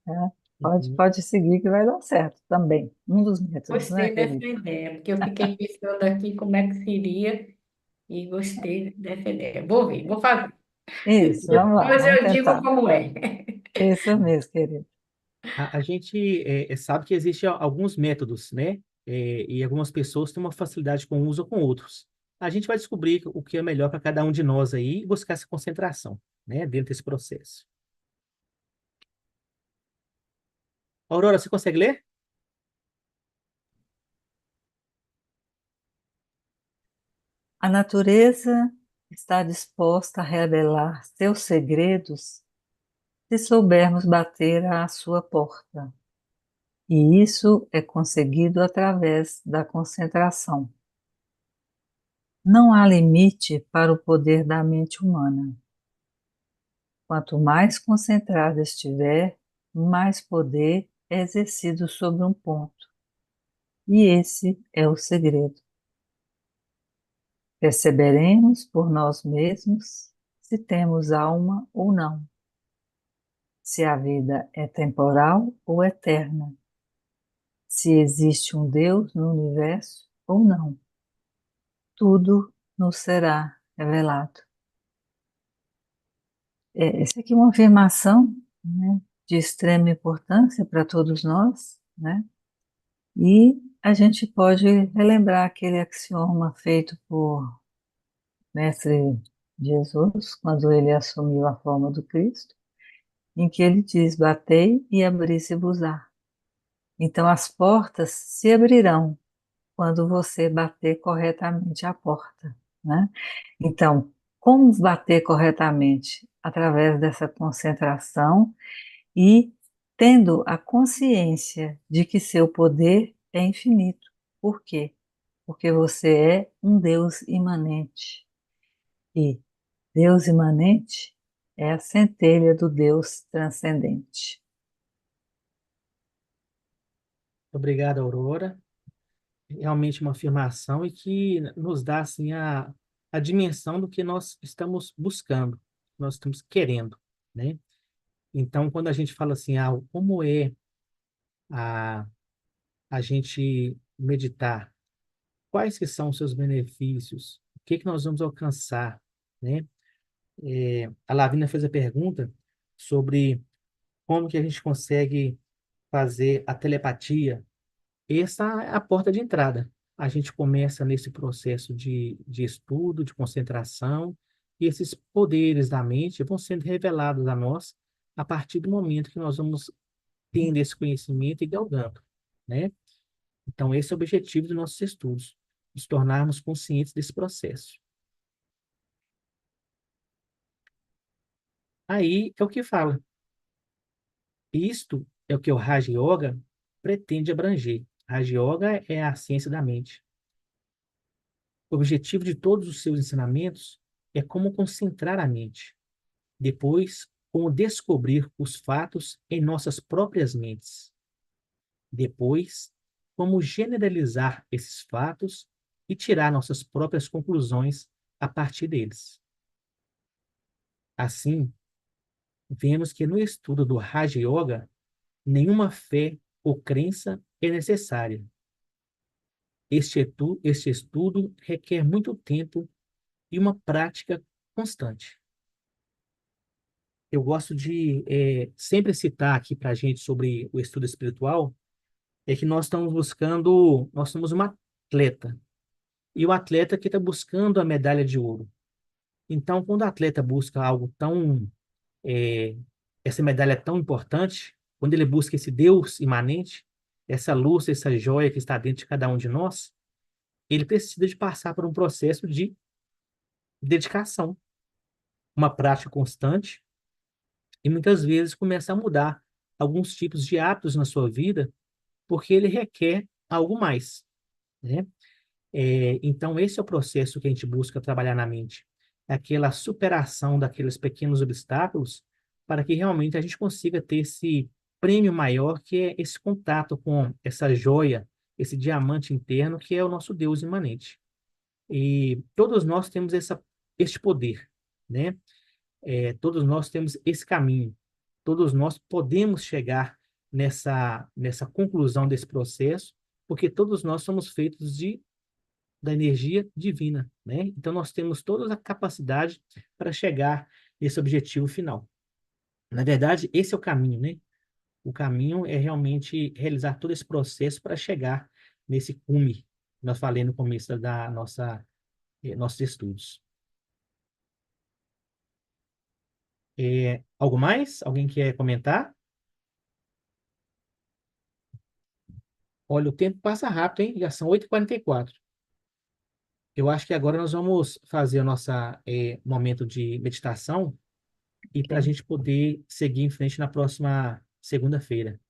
Pode, Uhum. pode seguir que vai dar certo também. Um dos métodos, né, Gostei dessa querido? ideia, porque eu fiquei pensando aqui como é que seria e gostei dessa ideia. Vou ver, vou fazer. Isso, vamos lá, Depois vamos eu digo tentar. como é. Isso mesmo, querido. A gente sabe que existem alguns métodos, né? E algumas pessoas têm uma facilidade com uns ou com outros. A gente vai descobrir o que é melhor para cada um de nós aí e buscar essa concentração, né? Dentro desse processo. Aurora, você consegue ler? A natureza está disposta a revelar seus segredos se soubermos bater à sua porta. E isso é conseguido através da concentração. Não há limite para o poder da mente humana. Quanto mais concentrada estiver, mais poder é exercido sobre um ponto. E esse é o segredo. Perceberemos por nós mesmos se temos alma ou não, se a vida é temporal ou eterna, se existe um Deus no universo ou não. Tudo nos será revelado. Essa aqui é uma afirmação, né, de extrema importância para todos nós, né? E a gente pode relembrar aquele axioma feito por Mestre Jesus, quando ele assumiu a forma do Cristo, em que ele diz: Batei e abri-se-vos-á. Então as portas se abrirão quando você bater corretamente a porta, né? Então, como bater corretamente? Através dessa concentração e tendo a consciência de que seu poder é infinito. Por quê? Porque você é um Deus imanente. E Deus imanente é a centelha do Deus transcendente. Obrigado, Aurora. realmente uma afirmação e que nos dá assim a dimensão do que nós estamos buscando, nós estamos querendo, né? Então, quando a gente fala assim, como é a, a gente meditar, quais que são os seus benefícios, o que que nós vamos alcançar, né? A Lavina fez a pergunta sobre como que a gente consegue fazer a telepatia. Essa é a porta de entrada. A gente começa nesse processo de estudo, de concentração, e esses poderes da mente vão sendo revelados a nós a partir do momento que nós vamos tendo esse conhecimento e galgando, né? Então, esse é o objetivo dos nossos estudos, nos tornarmos conscientes desse processo. Aí é o que fala. Isto é o que o Raja Yoga pretende abranger. Raja Yoga é a ciência da mente. O objetivo de todos os seus ensinamentos é como concentrar a mente. Depois, como descobrir os fatos em nossas próprias mentes. Depois, como generalizar esses fatos e tirar nossas próprias conclusões a partir deles. Assim, vemos que no estudo do Raja Yoga, nenhuma fé ou crença é necessária. Este estudo requer muito tempo e uma prática constante. Eu gosto de sempre citar aqui para a gente sobre o estudo espiritual, é que nós somos uma atleta, e o atleta que está buscando a medalha de ouro. Então, quando o atleta busca algo é, essa medalha é tão importante, quando ele busca esse Deus imanente, essa luz, essa joia que está dentro de cada um de nós, ele precisa de passar por um processo de dedicação, uma prática constante, e muitas vezes começa a mudar alguns tipos de hábitos na sua vida, porque ele requer algo mais, né? Então, esse é o processo que a gente busca trabalhar na mente. É aquela superação daqueles pequenos obstáculos para que realmente a gente consiga ter esse prêmio maior, que é esse contato com essa joia, esse diamante interno, que é o nosso Deus imanente. E todos nós temos este poder, né? Todos nós temos esse caminho. Todos nós podemos chegar nessa conclusão desse processo, porque todos nós somos feitos da energia divina, né? Então nós temos toda a capacidade para chegar nesse objetivo final. Na verdade, esse é o caminho, né? O caminho é realmente realizar todo esse processo para chegar nesse cume que nós falei no começo da nossos estudos. Algo mais? Alguém quer comentar? Olha, o tempo passa rápido, hein? Já são 8h44. Eu acho que agora nós vamos fazer o nosso momento de meditação e para a Ok. gente poder seguir em frente na próxima segunda-feira.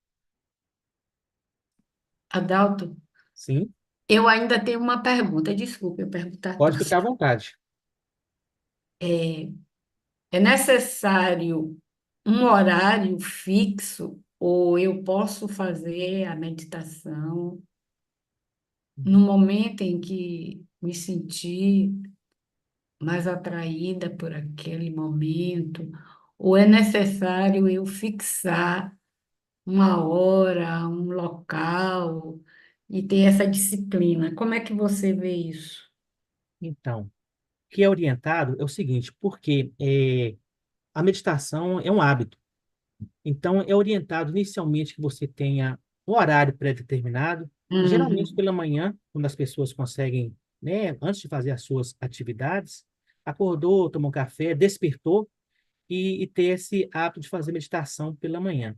Adalto, Sim? eu ainda tenho uma pergunta, desculpe eu perguntar Pode tudo. ficar à vontade. É, é necessário um horário fixo ou eu posso fazer a meditação no momento em que me sentir mais atraída por aquele momento? Ou é necessário eu fixar uma hora, um local e ter essa disciplina? Como é que você vê isso? Então, o que é orientado é o seguinte, porque a meditação é um hábito. Então, é orientado inicialmente que você tenha um horário pré-determinado, geralmente Uhum. pela manhã, quando as pessoas conseguem, né, antes de fazer as suas atividades, acordou, tomou um café, despertou e ter esse hábito de fazer meditação pela manhã.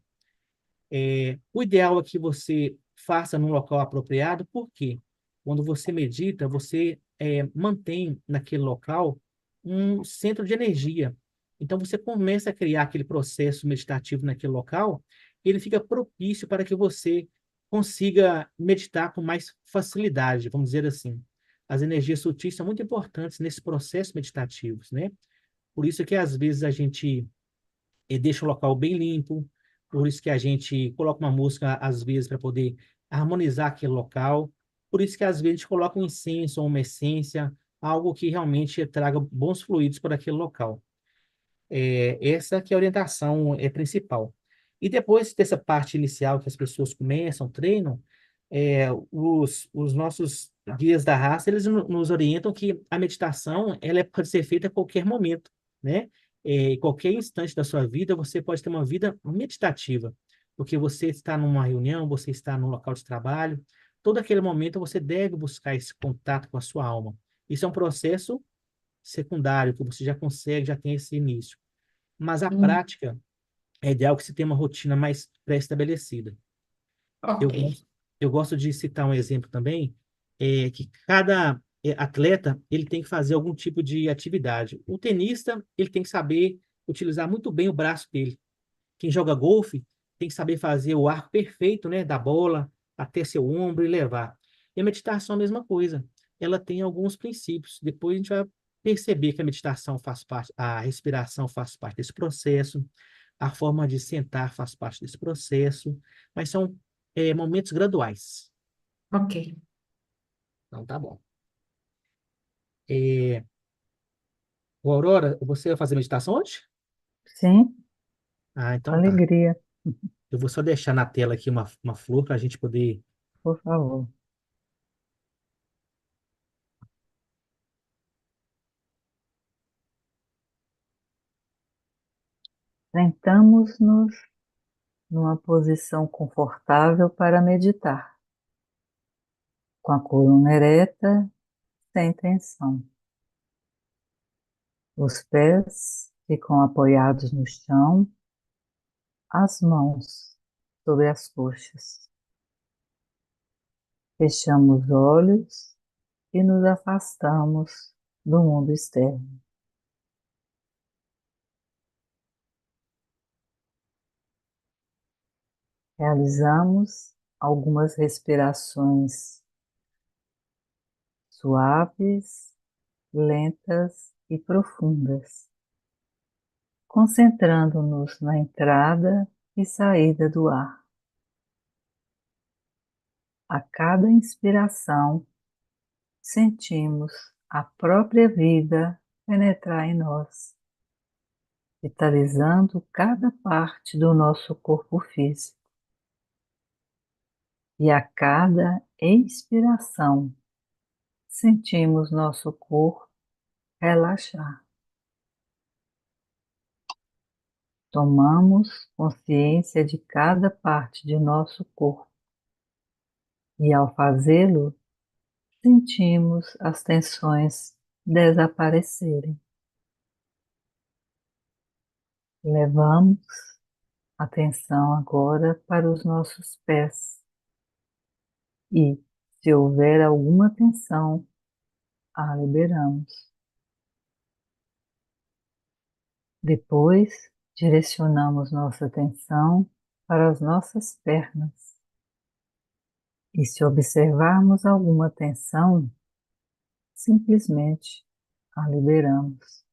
O ideal é que você faça num local apropriado, porque quando você medita, você mantém naquele local um centro de energia. Então, você começa a criar aquele processo meditativo naquele local, e ele fica propício para que você consiga meditar com mais facilidade, vamos dizer assim. As energias sutis são muito importantes nesse processo meditativo, né? Por isso que, às vezes, a gente deixa o local bem limpo, por isso que a gente coloca uma música, às vezes, para poder harmonizar aquele local. Por isso que às vezes a gente coloca um incenso ou uma essência, algo que realmente traga bons fluidos para aquele local. Essa que é a orientação principal. E depois dessa parte inicial que as pessoas começam, treinam, os nossos guias da raça, eles nos orientam que a meditação, pode ser feita a qualquer momento, né? Em qualquer instante da sua vida, você pode ter uma vida meditativa, porque você está numa reunião, você está num local de trabalho, todo aquele momento você deve buscar esse contato com a sua alma. Isso é um processo secundário, que você já consegue, já tem esse início. Mas a Hum, prática é ideal que se tenha uma rotina mais pré-estabelecida. Eu ok, gosto, eu gosto de citar um exemplo também, que cada atleta ele tem que fazer algum tipo de atividade. O tenista ele tem que saber utilizar muito bem o braço dele. Quem joga golfe tem que saber fazer o arco perfeito, né, da bola até seu ombro e levar. E a meditação é a mesma coisa. Ela tem alguns princípios. Depois a gente vai perceber que a meditação faz parte, a respiração faz parte desse processo, a forma de sentar faz parte desse processo, mas são momentos graduais. ok. Então tá bom. É, ô, Aurora, você vai fazer meditação hoje? Sim, Ah, com então tá. alegria, Eu vou só deixar na tela aqui uma flor para a gente poder. por favor. Sentamos-nos numa posição confortável para meditar, com a coluna ereta, sem tensão. Os pés ficam apoiados no chão, as mãos sobre as coxas. Fechamos os olhos e nos afastamos do mundo externo. Realizamos algumas respirações suaves, lentas e profundas, concentrando-nos na entrada e saída do ar. A cada inspiração, sentimos a própria vida penetrar em nós, vitalizando cada parte do nosso corpo físico. E a cada expiração, sentimos nosso corpo relaxar. Tomamos consciência de cada parte de nosso corpo e, ao fazê-lo, sentimos as tensões desaparecerem. Levamos atenção agora para os nossos pés e, se houver alguma tensão, a liberamos. Depois, direcionamos nossa atenção para as nossas pernas e, se observarmos alguma tensão, simplesmente a liberamos.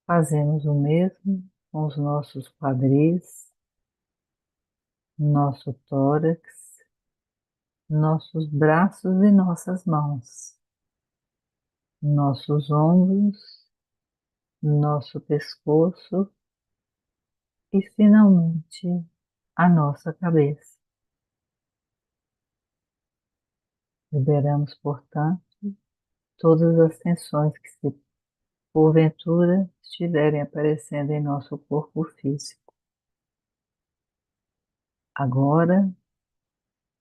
Fazemos o mesmo com os nossos quadris, nosso tórax, nossos braços e nossas mãos, nossos ombros, nosso pescoço e, finalmente, a nossa cabeça. Liberamos, portanto, todas as tensões que, se porventura, estiverem aparecendo em nosso corpo físico. Agora,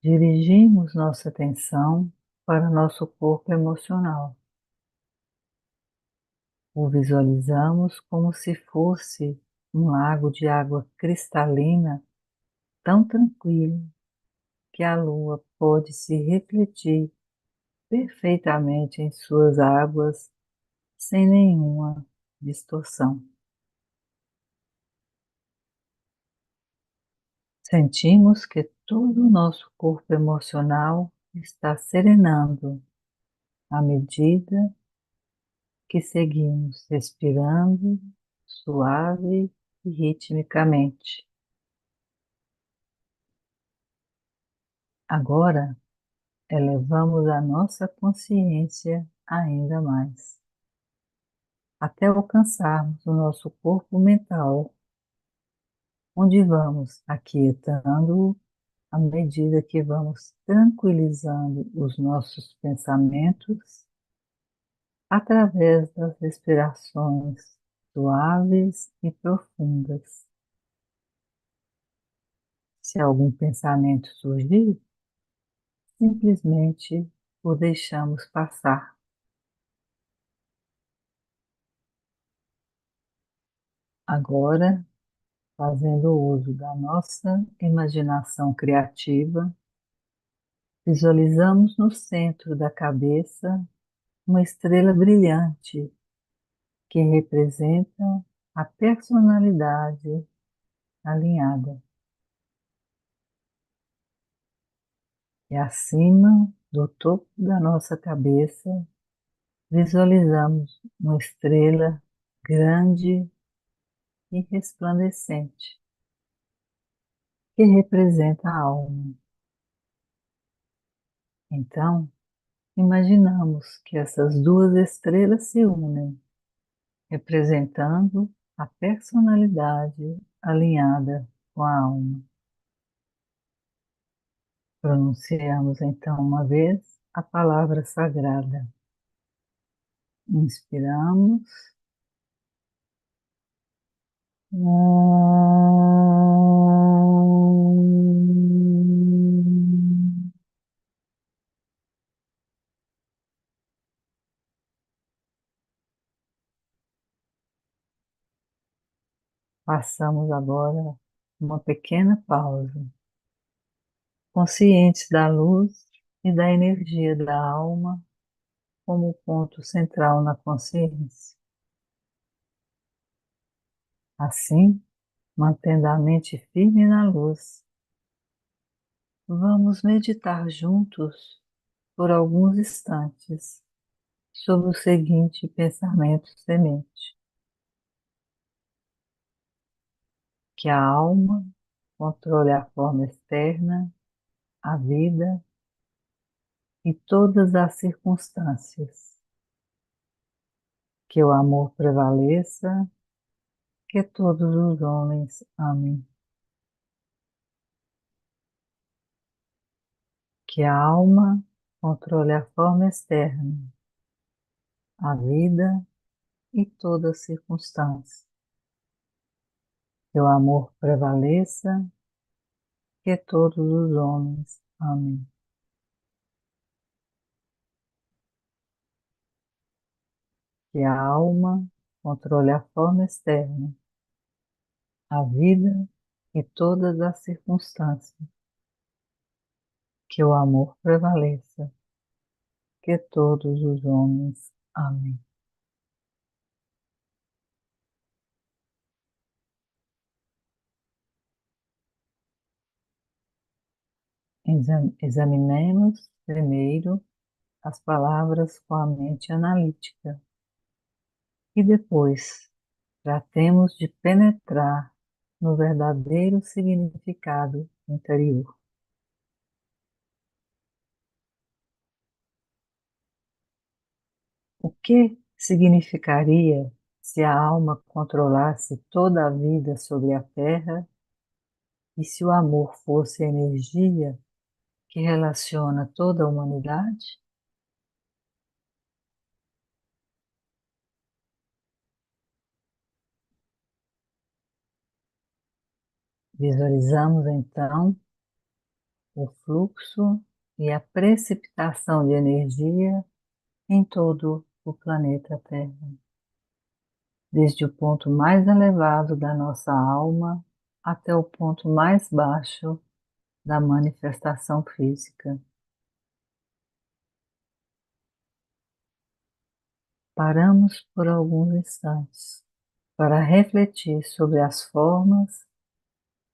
dirigimos nossa atenção para nosso corpo emocional. O visualizamos como se fosse um lago de água cristalina, tão tranquilo que a lua pode se refletir perfeitamente em suas águas sem nenhuma distorção. Sentimos que todo o nosso corpo emocional está serenando à medida que seguimos respirando suave e ritmicamente. Agora, elevamos a nossa consciência ainda mais, até alcançarmos o nosso corpo mental, onde vamos aquietando à medida que vamos tranquilizando os nossos pensamentos através das respirações suaves e profundas. Se algum pensamento surgir, simplesmente o deixamos passar. Agora, fazendo uso da nossa imaginação criativa, visualizamos no centro da cabeça uma estrela brilhante que representa a personalidade alinhada. E acima do topo da nossa cabeça, visualizamos uma estrela grande e resplandecente, que representa a alma. Então, imaginamos que essas duas estrelas se unem, representando a personalidade alinhada com a alma. Pronunciamos então uma vez a palavra sagrada. Inspiramos. Passamos agora uma pequena pausa, conscientes da luz e da energia da alma como ponto central na consciência. Assim, mantendo a mente firme na luz, vamos meditar juntos por alguns instantes sobre o seguinte pensamento semente: que a alma controle a forma externa, a vida e todas as circunstâncias, que o amor prevaleça, que todos os homens amem, que a alma controle a forma externa, a vida e todas as circunstâncias, que o amor prevaleça, que todos os homens amem, que a alma controle a forma externa, a vida e todas as circunstâncias, que o amor prevaleça, que todos os homens amem. Examinemos primeiro as palavras com a mente analítica e depois tratemos de penetrar no verdadeiro significado interior. O que significaria se a alma controlasse toda a vida sobre a Terra e se o amor fosse a energia que relaciona toda a humanidade? Visualizamos então o fluxo e a precipitação de energia em todo o planeta Terra, desde o ponto mais elevado da nossa alma até o ponto mais baixo da manifestação física. Paramos por alguns instantes para refletir sobre as formas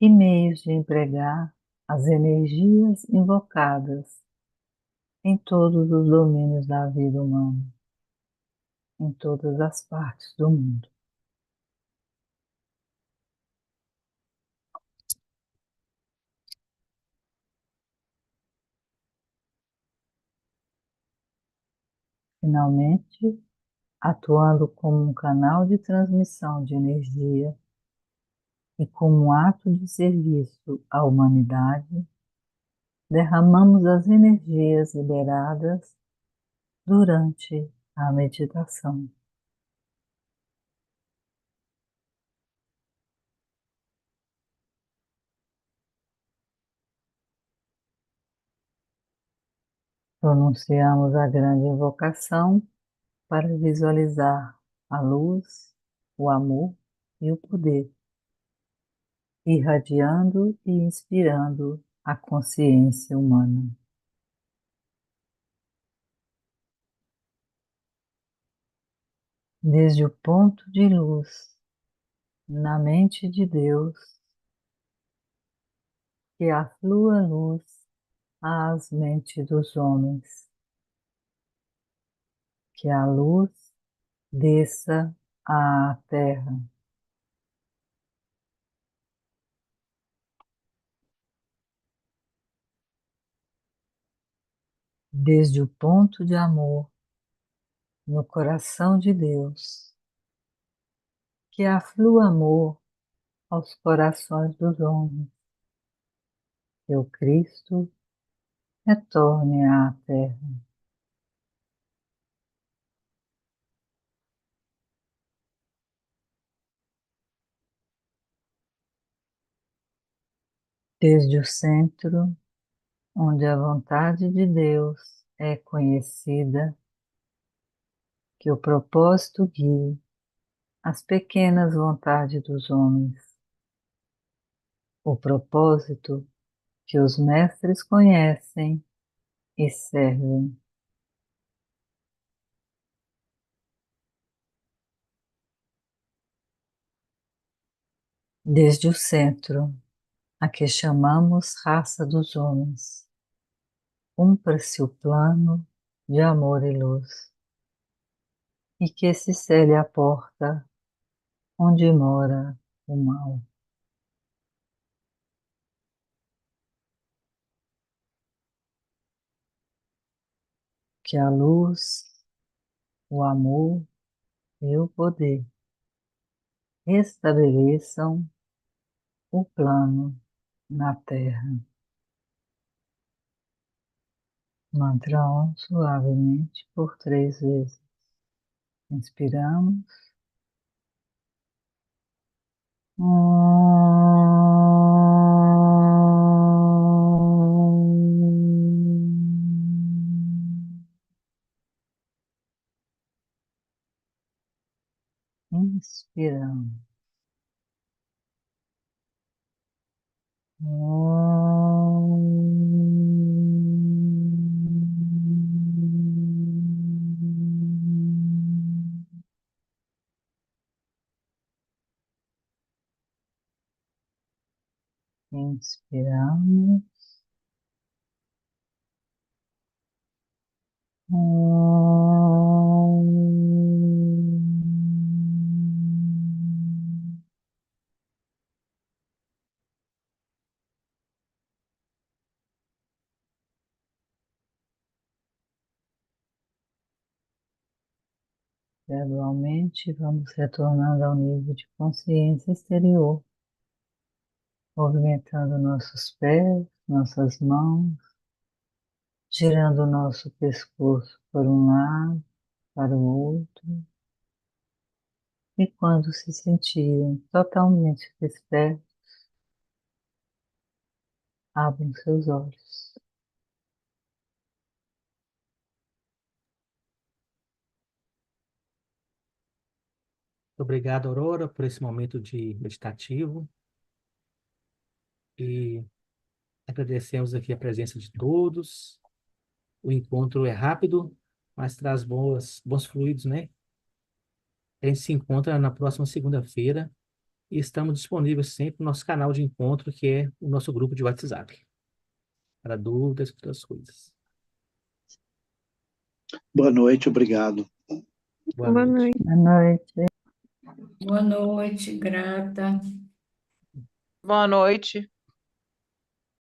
e meios de empregar as energias invocadas em todos os domínios da vida humana, em todas as partes do mundo. Finalmente, atuando como um canal de transmissão de energia e como um ato de serviço à humanidade, derramamos as energias liberadas durante a meditação. Pronunciamos a grande invocação para visualizar a luz, o amor e o poder, irradiando e inspirando a consciência humana. Desde o ponto de luz na mente de Deus, que aflua luz às mentes dos homens, que a luz desça à terra. Desde o ponto de amor no coração de Deus, que aflua amor aos corações dos homens, que o Cristo retorne à terra. Desde o centro, onde a vontade de Deus é conhecida, que o propósito guie as pequenas vontades dos homens, o propósito que os mestres conhecem e servem. Desde o centro, a que chamamos raça dos homens, cumpra-se o plano de amor e luz, e que se cele a porta onde mora o mal. Que a luz, o amor e o poder estabeleçam o plano na Terra. Mantra Om suavemente por 3 vezes. Inspiramos. Inspiramos. Inspiramos. Gradualmente vamos retornando ao nível de consciência exterior, movimentando nossos pés, nossas mãos, girando o nosso pescoço para um lado, para o outro, e quando se sentirem totalmente despertos, abram seus olhos. Obrigado, Aurora, por esse momento de meditativo e agradecemos aqui a presença de todos. O encontro é rápido, mas traz bons fluidos, né? A gente se encontra na próxima segunda-feira e estamos disponíveis sempre no nosso canal de encontro, que é o nosso grupo de WhatsApp, para dúvidas e outras coisas. Boa noite, obrigado. Boa Boa noite. noite. Boa noite. Boa noite, grata. Boa noite.